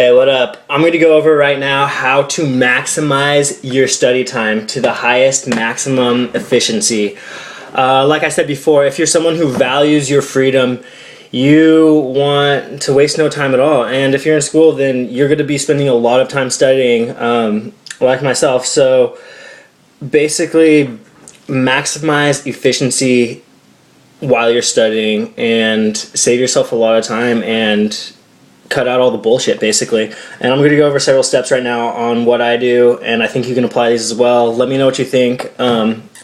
Hey, what up? I'm going to go over right now how to maximize your study time to the highest maximum efficiency. Like I said before, if you're someone who values your freedom, you want to waste no time at all. And if you're in school, then you're going to be spending a lot of time studying, like myself. So basically, maximize efficiency while you're studying and save yourself a lot of time and cut out all the bullshit, basically. And I'm going to go over several steps right now on what I do, and I think you can apply these as well. Let me know what you think.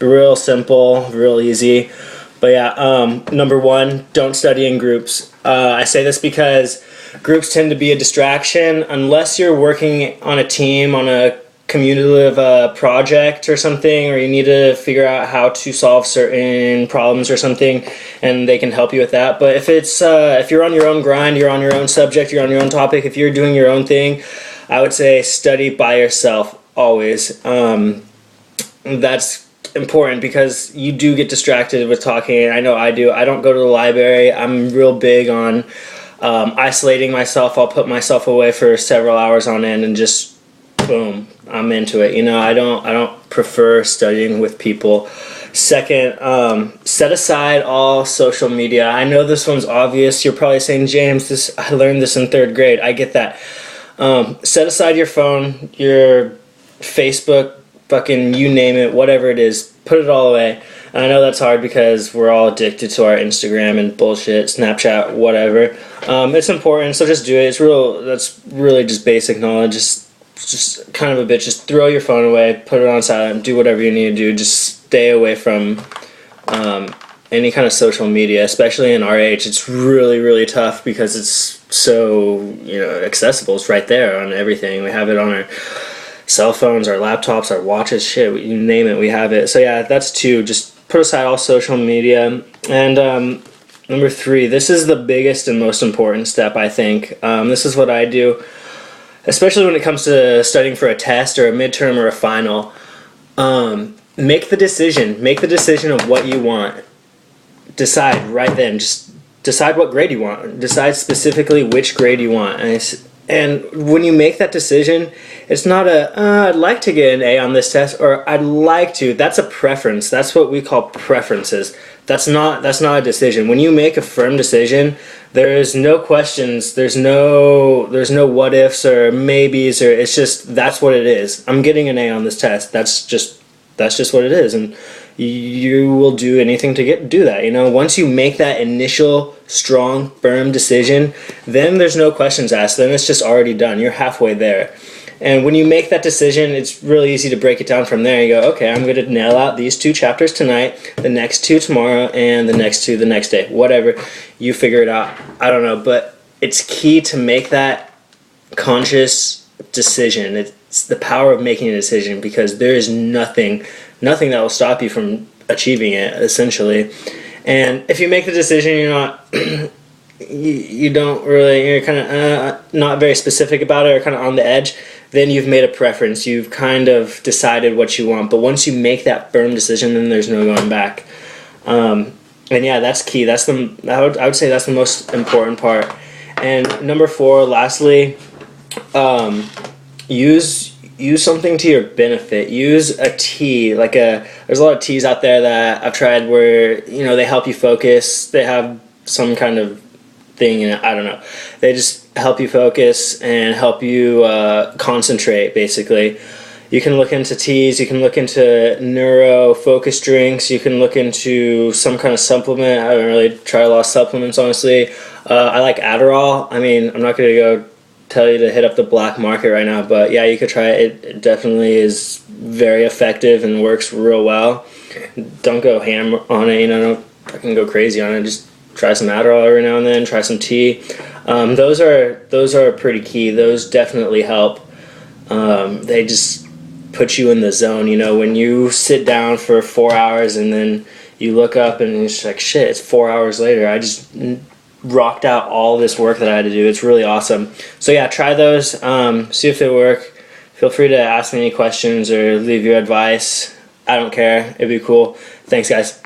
Real simple, real easy. But yeah, number one, don't study in groups. I say this because groups tend to be a distraction unless you're working on a team, on a cumulative project or something, or you need to figure out how to solve certain problems or something, and they can help you with that. But if it's if you're on your own grind, you're on your own subject, you're on your own topic, if you're doing your own thing, I would say study by yourself always. That's important because you do get distracted with talking. I know I do. I don't go to the library. I'm real big on isolating myself. I'll put myself away for several hours on end and just boom, I'm into it. You know, I don't prefer studying with people. Second, set aside all social media. I know this one's obvious. You're probably saying, James, I learned this in 3rd grade. I get that. Set aside your phone, your Facebook, fucking you name it, whatever it is. Put it all away. And I know that's hard because we're all addicted to our Instagram and bullshit, Snapchat, whatever. It's important, so just do it. That's really just basic knowledge. Just kind of a bitch. Just throw your phone away, put it on silent, do whatever you need to do. Just stay away from any kind of social media, especially in our age. It's really, really tough because it's so, accessible. It's right there on everything. We have it on our cell phones, our laptops, our watches, shit, you name it, we have it. So yeah, that's 2. Just put aside all social media. And number 3, this is the biggest and most important step, I think. This is what I do, especially when it comes to studying for a test or a midterm or a final. Make the decision. Make the decision of what you want. Decide right then. Just decide what grade you want. Decide specifically which grade you want. And when you make that decision, it's not I'd like to get an A on this test, or I'd like to. That's a preference. That's what we call preferences. That's not a decision. When you make a firm decision, there's no questions, there's no what ifs or maybes, or it's just that's what it is. I'm getting an A on this test. That's just what it is, and you will do anything to do that. Once you make that initial strong, firm decision, then there's no questions asked. Then it's just already done. You're halfway there. And when you make that decision, it's really easy to break it down from there. You go, okay, I'm going to nail out these 2 chapters tonight, the next 2 tomorrow, and the next 2 the next day. Whatever. You figure it out. I don't know. But it's key to make that conscious decision. It's the power of making a decision, because there is nothing that will stop you from achieving it, essentially. And if you make the decision, you're not... you're kind of not very specific about it, or kind of on the edge, then you've made a preference. You've kind of decided what you want. But once you make that firm decision, then there's no going back. And yeah, that's key. I would say that's the most important part. And number 4, lastly, use something to your benefit. Use a tea. There's a lot of teas out there that I've tried where, they help you focus. They have some kind of thing in it. I don't know. They just help you focus and help you concentrate, basically. You can look into teas. You can look into neuro focus drinks. You can look into some kind of supplement. I haven't really tried a lot of supplements, honestly. I like Adderall. I mean, I'm not going to go tell you to hit up the black market right now, but yeah, you could try it. It definitely is very effective and works real well. Don't go ham on it. Don't fucking go crazy on it. Just try some Adderall every now and then. Try some tea. Those are pretty key. Those definitely help. They just put you in the zone. When you sit down for 4 hours and then you look up and it's like, shit, it's 4 hours later. I just rocked out all this work that I had to do. It's really awesome. So yeah, try those. See if they work. Feel free to ask me any questions or leave your advice. I don't care. It'd be cool. Thanks, guys.